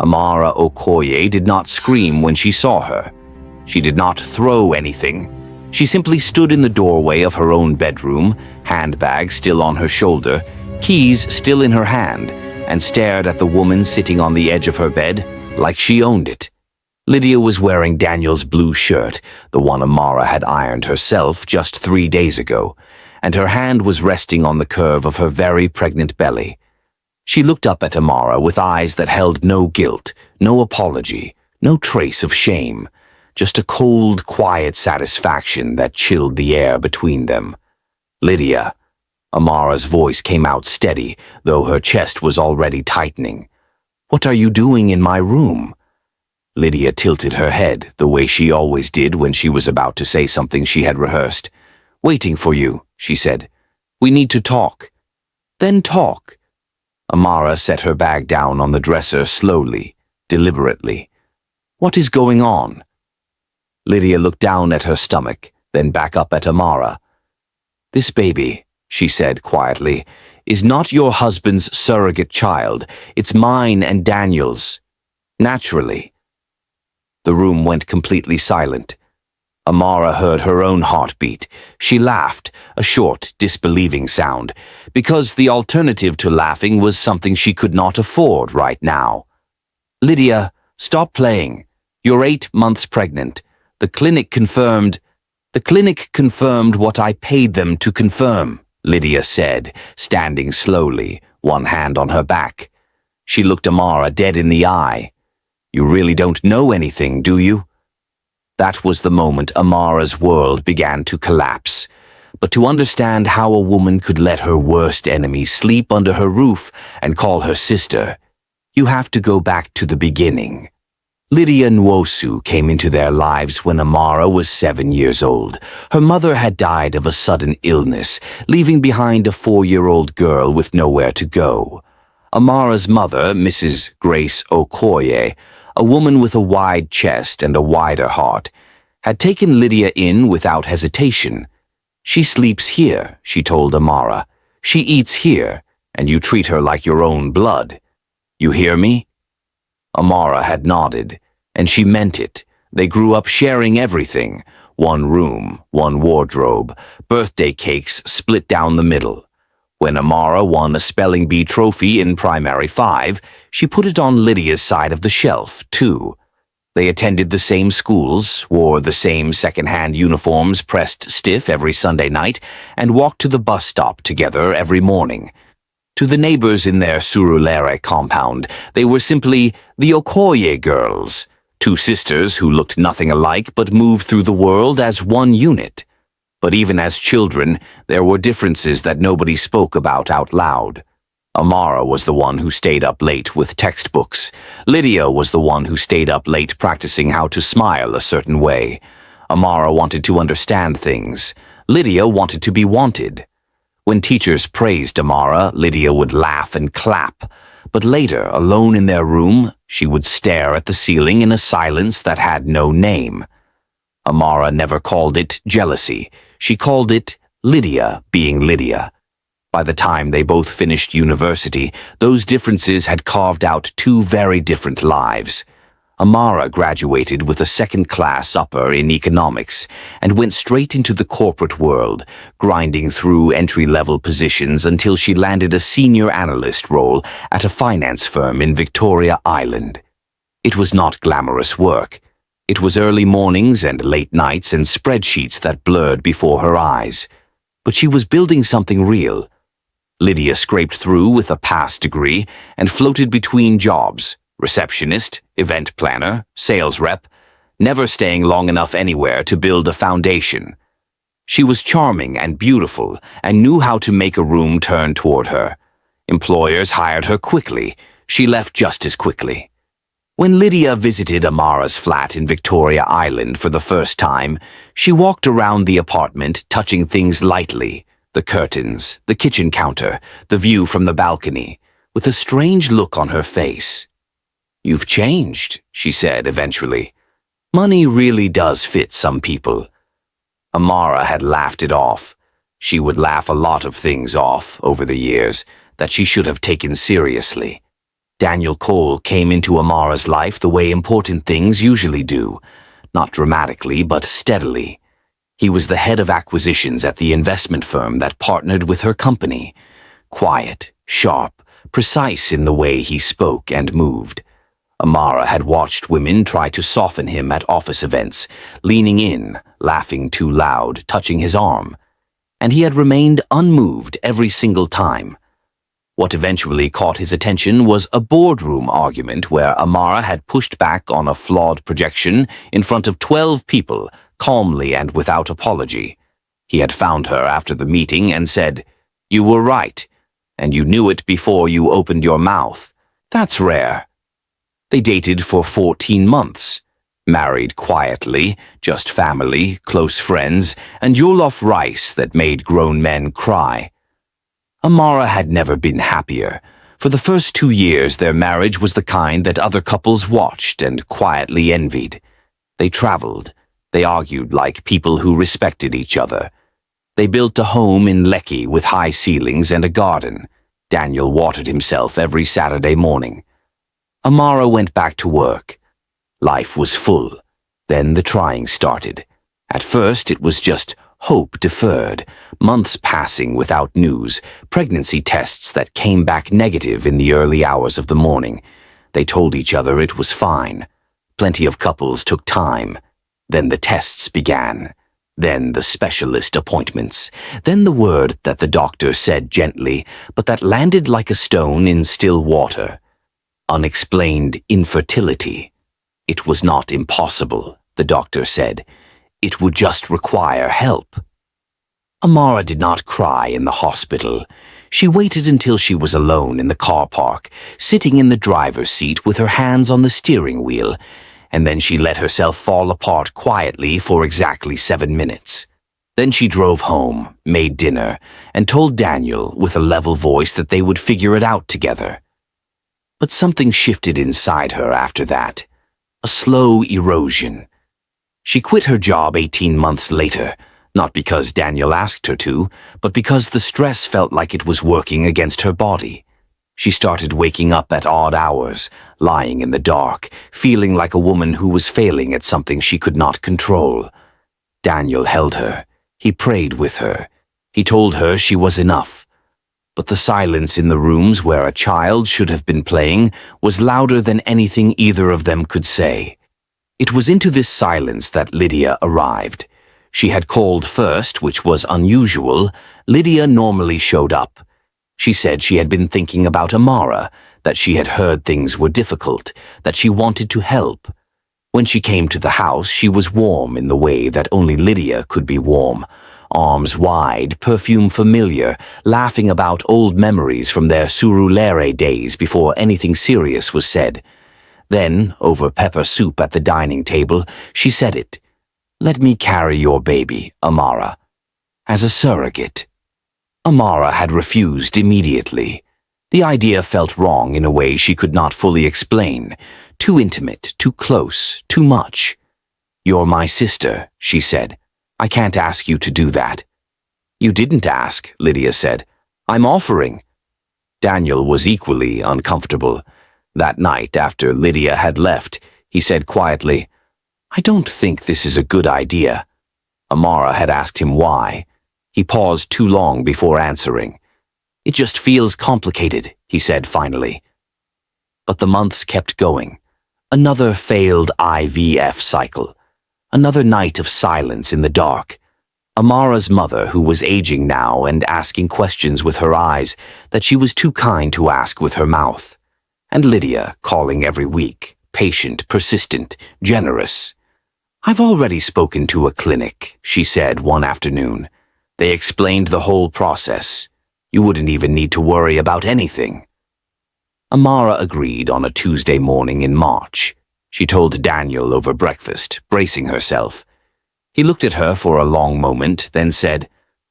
Amara Okoye did not scream when she saw her. She did not throw anything. She simply stood in the doorway of her own bedroom, handbag still on her shoulder, keys still in her hand, and stared at the woman sitting on the edge of her bed like she owned it. Lydia was wearing Daniel's blue shirt, the one Amara had ironed herself just 3 days ago, and her hand was resting on the curve of her very pregnant belly. She looked up at Amara with eyes that held no guilt, no apology, no trace of shame, just a cold, quiet satisfaction that chilled the air between them. "Lydia." Amara's voice came out steady, though her chest was already tightening. "What are you doing in my room?" Lydia tilted her head, the way she always did when she was about to say something she had rehearsed. "Waiting for you," she said. "We need to talk." "Then talk." Amara set her bag down on the dresser slowly, deliberately. "What is going on?" Lydia looked down at her stomach, then back up at Amara. "This baby," she said quietly, "is not your husband's surrogate child. It's mine and Daniel's. Naturally." The room went completely silent. Amara heard her own heartbeat. She laughed, a short, disbelieving sound, because the alternative to laughing was something she could not afford right now. "Lydia, stop playing. You're 8 months pregnant. The clinic confirmed what I paid them to confirm," Lydia said, standing slowly, one hand on her back. She looked Amara dead in the eye. "You really don't know anything, do you?" That was the moment Amara's world began to collapse. But to understand how a woman could let her worst enemy sleep under her roof and call her sister, you have to go back to the beginning. Lydia Nwosu came into their lives when Amara was 7 years old. Her mother had died of a sudden illness, leaving behind a 4-year-old girl with nowhere to go. Amara's mother, Mrs. Grace Okoye, a woman with a wide chest and a wider heart, had taken Lydia in without hesitation. "She sleeps here," she told Amara. "She eats here, and you treat her like your own blood. You hear me?" Amara had nodded, and she meant it. They grew up sharing everything: one room, one wardrobe, birthday cakes split down the middle. When Amara won a spelling bee trophy in primary 5, she put it on Lydia's side of the shelf, too. They attended the same schools, wore the same second-hand uniforms pressed stiff every Sunday night, and walked to the bus stop together every morning. To the neighbors in their Surulere compound, they were simply the Okoye girls, 2 sisters who looked nothing alike but moved through the world as one unit. But even as children, there were differences that nobody spoke about out loud. Amara was the one who stayed up late with textbooks. Lydia was the one who stayed up late practicing how to smile a certain way. Amara wanted to understand things. Lydia wanted to be wanted. When teachers praised Amara, Lydia would laugh and clap. But later, alone in their room, she would stare at the ceiling in a silence that had no name. Amara never called it jealousy. She called it Lydia being Lydia. By the time they both finished university, those differences had carved out 2 very different lives. Amara graduated with a 2nd-class upper in economics and went straight into the corporate world, grinding through entry-level positions until she landed a senior analyst role at a finance firm in Victoria Island. It was not glamorous work. It was early mornings and late nights and spreadsheets that blurred before her eyes. But she was building something real. Lydia scraped through with a pass degree and floated between jobs: receptionist, event planner, sales rep, never staying long enough anywhere to build a foundation. She was charming and beautiful and knew how to make a room turn toward her. Employers hired her quickly. She left just as quickly. When Lydia visited Amara's flat in Victoria Island for the first time, she walked around the apartment touching things lightly: the curtains, the kitchen counter, the view from the balcony, with a strange look on her face. "You've changed," she said eventually. "Money really does fit some people." Amara had laughed it off. She would laugh a lot of things off over the years that she should have taken seriously. Daniel Cole came into Amara's life the way important things usually do, not dramatically but steadily. He was the head of acquisitions at the investment firm that partnered with her company. Quiet, sharp, precise in the way he spoke and moved. Amara had watched women try to soften him at office events, leaning in, laughing too loud, touching his arm. And he had remained unmoved every single time. What eventually caught his attention was a boardroom argument where Amara had pushed back on a flawed projection in front of 12 people, calmly and without apology. He had found her after the meeting and said, "You were right, and you knew it before you opened your mouth. That's rare." They dated for 14 months, married quietly, just family, close friends, and jollof rice that made grown men cry. Amara had never been happier. For the first 2 years, their marriage was the kind that other couples watched and quietly envied. They traveled. They argued like people who respected each other. They built a home in Lekki with high ceilings and a garden. Daniel watered himself every Saturday morning. Amara went back to work. Life was full. Then the trying started. At first, it was just hope deferred, months passing without news, pregnancy tests that came back negative in the early hours of the morning. They told each other it was fine. Plenty of couples took time. Then the tests began. Then the specialist appointments. Then the word that the doctor said gently, but that landed like a stone in still water. Unexplained infertility. It was not impossible, the doctor said. It would just require help. Amara did not cry in the hospital. She waited until she was alone in the car park, sitting in the driver's seat with her hands on the steering wheel, and then she let herself fall apart quietly for exactly 7 minutes. Then she drove home, made dinner, and told Daniel with a level voice that they would figure it out together. But something shifted inside her after that. A slow erosion. She quit her job 18 months later, not because Daniel asked her to, but because the stress felt like it was working against her body. She started waking up at odd hours, lying in the dark, feeling like a woman who was failing at something she could not control. Daniel held her. He prayed with her. He told her she was enough. But the silence in the rooms where a child should have been playing was louder than anything either of them could say. It was into this silence that Lydia arrived. She had called first, which was unusual. Lydia normally showed up. She said she had been thinking about Amara, that she had heard things were difficult, that she wanted to help. When she came to the house, she was warm in the way that only Lydia could be warm. Arms wide, perfume familiar, laughing about old memories from their Surulere days before anything serious was said. Then, over pepper soup at the dining table, she said it. "Let me carry your baby, Amara. As a surrogate." Amara had refused immediately. The idea felt wrong in a way she could not fully explain. Too intimate, too close, too much. "You're my sister," she said. "I can't ask you to do that." "You didn't ask," Lydia said. "I'm offering." Daniel was equally uncomfortable. That night, after Lydia had left, he said quietly, "I don't think this is a good idea." Amara had asked him why. He paused too long before answering. "It just feels complicated," he said finally. But the months kept going. Another failed IVF cycle. Another night of silence in the dark. Amara's mother, who was aging now and asking questions with her eyes that she was too kind to ask with her mouth. And Lydia, calling every week, patient, persistent, generous. "I've already spoken to a clinic," she said one afternoon. "They explained the whole process. You wouldn't even need to worry about anything." Amara agreed on a Tuesday morning in March. She told Daniel over breakfast, bracing herself. He looked at her for a long moment, then said,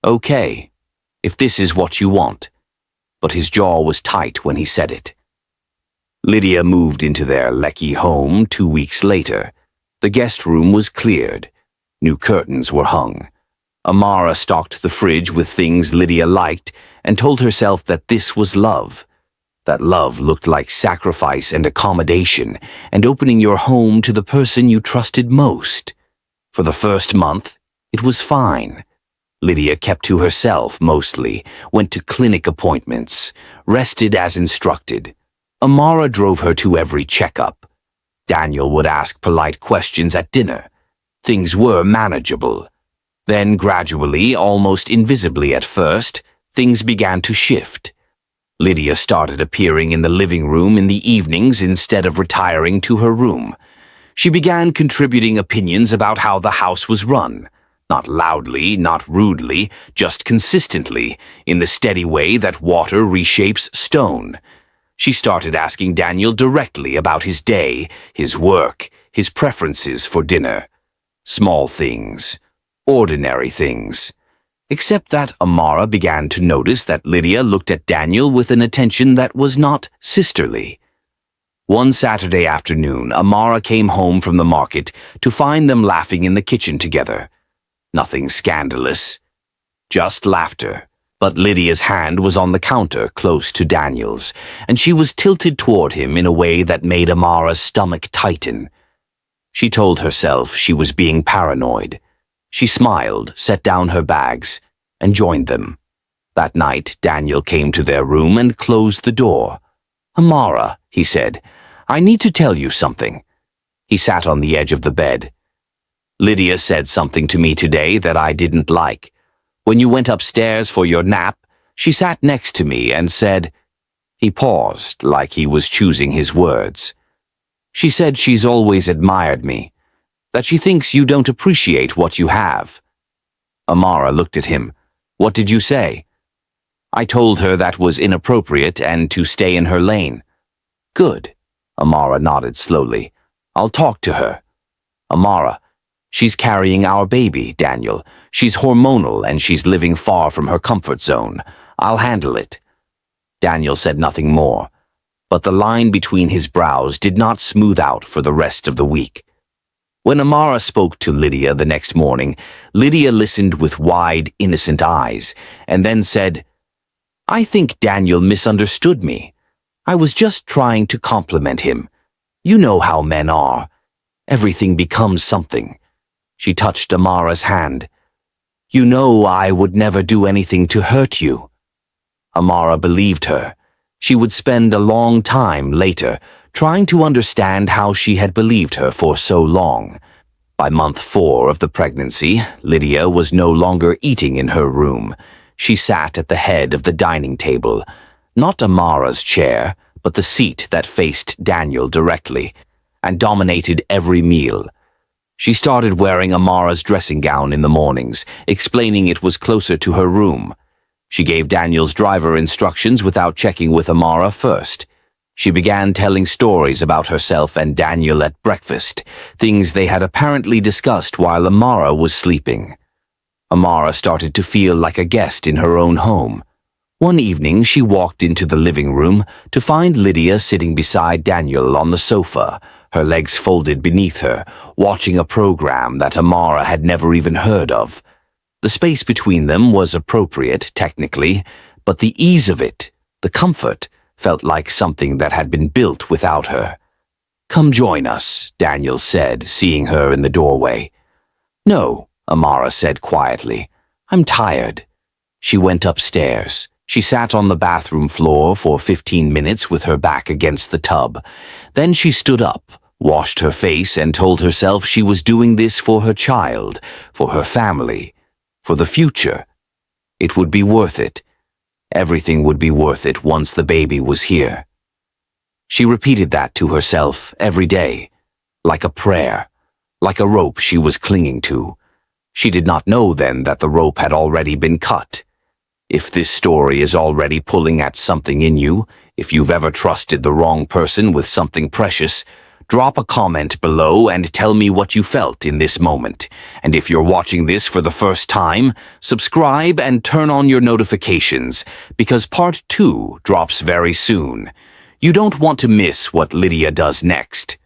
"Okay, if this is what you want." But his jaw was tight when he said it. Lydia moved into their Lekki home 2 weeks later. The guest room was cleared. New curtains were hung. Amara stocked the fridge with things Lydia liked and told herself that this was love. That love looked like sacrifice and accommodation, and opening your home to the person you trusted most. For the first month, it was fine. Lydia kept to herself mostly, went to clinic appointments, rested as instructed. Amara drove her to every checkup. Daniel would ask polite questions at dinner. Things were manageable. Then gradually, almost invisibly at first, things began to shift. Lydia started appearing in the living room in the evenings instead of retiring to her room. She began contributing opinions about how the house was run. Not loudly, not rudely, just consistently, in the steady way that water reshapes stone. She started asking Daniel directly about his day, his work, his preferences for dinner. Small things, ordinary things. Except that Amara began to notice that Lydia looked at Daniel with an attention that was not sisterly. One Saturday afternoon, Amara came home from the market to find them laughing in the kitchen together. Nothing scandalous, just laughter. But Lydia's hand was on the counter close to Daniel's, and she was tilted toward him in a way that made Amara's stomach tighten. She told herself she was being paranoid. She smiled, set down her bags, and joined them. That night, Daniel came to their room and closed the door. "Amara," he said, "I need to tell you something." He sat on the edge of the bed. "Lydia said something to me today that I didn't like. When you went upstairs for your nap, she sat next to me and said—" He paused, like he was choosing his words. "She said she's always admired me, that she thinks you don't appreciate what you have." Amara looked at him. "What did you say?" "I told her that was inappropriate and to stay in her lane." "Good." Amara nodded slowly. "I'll talk to her." "Amara, she's carrying our baby, Daniel. She's hormonal and she's living far from her comfort zone. I'll handle it." Daniel said nothing more, but the line between his brows did not smooth out for the rest of the week. When Amara spoke to Lydia the next morning, Lydia listened with wide, innocent eyes, and then said, "I think Daniel misunderstood me. I was just trying to compliment him. You know how men are. Everything becomes something." She touched Amara's hand. "You know I would never do anything to hurt you." Amara believed her. She would spend a long time later trying to understand how she had believed her for so long. By month 4 of the pregnancy, Lydia was no longer eating in her room. She sat at the head of the dining table, not Amara's chair, but the seat that faced Daniel directly, and dominated every meal. She started wearing Amara's dressing gown in the mornings, explaining it was closer to her room. She gave Daniel's driver instructions without checking with Amara first. She began telling stories about herself and Daniel at breakfast, things they had apparently discussed while Amara was sleeping. Amara started to feel like a guest in her own home. One evening, she walked into the living room to find Lydia sitting beside Daniel on the sofa, her legs folded beneath her, watching a program that Amara had never even heard of. The space between them was appropriate, technically, but the ease of it, the comfort, felt like something that had been built without her. "Come join us," Daniel said, seeing her in the doorway. "No," Amara said quietly. "I'm tired." She went upstairs. She sat on the bathroom floor for 15 minutes with her back against the tub. Then she stood up, washed her face, and told herself she was doing this for her child, for her family, for the future. It would be worth it. Everything would be worth it once the baby was here. She repeated that to herself every day, like a prayer, like a rope she was clinging to. She did not know then that the rope had already been cut. If this story is already pulling at something in you, if you've ever trusted the wrong person with something precious, drop a comment below and tell me what you felt in this moment. And if you're watching this for the first time, subscribe and turn on your notifications, because part 2 drops very soon. You don't want to miss what Lydia does next.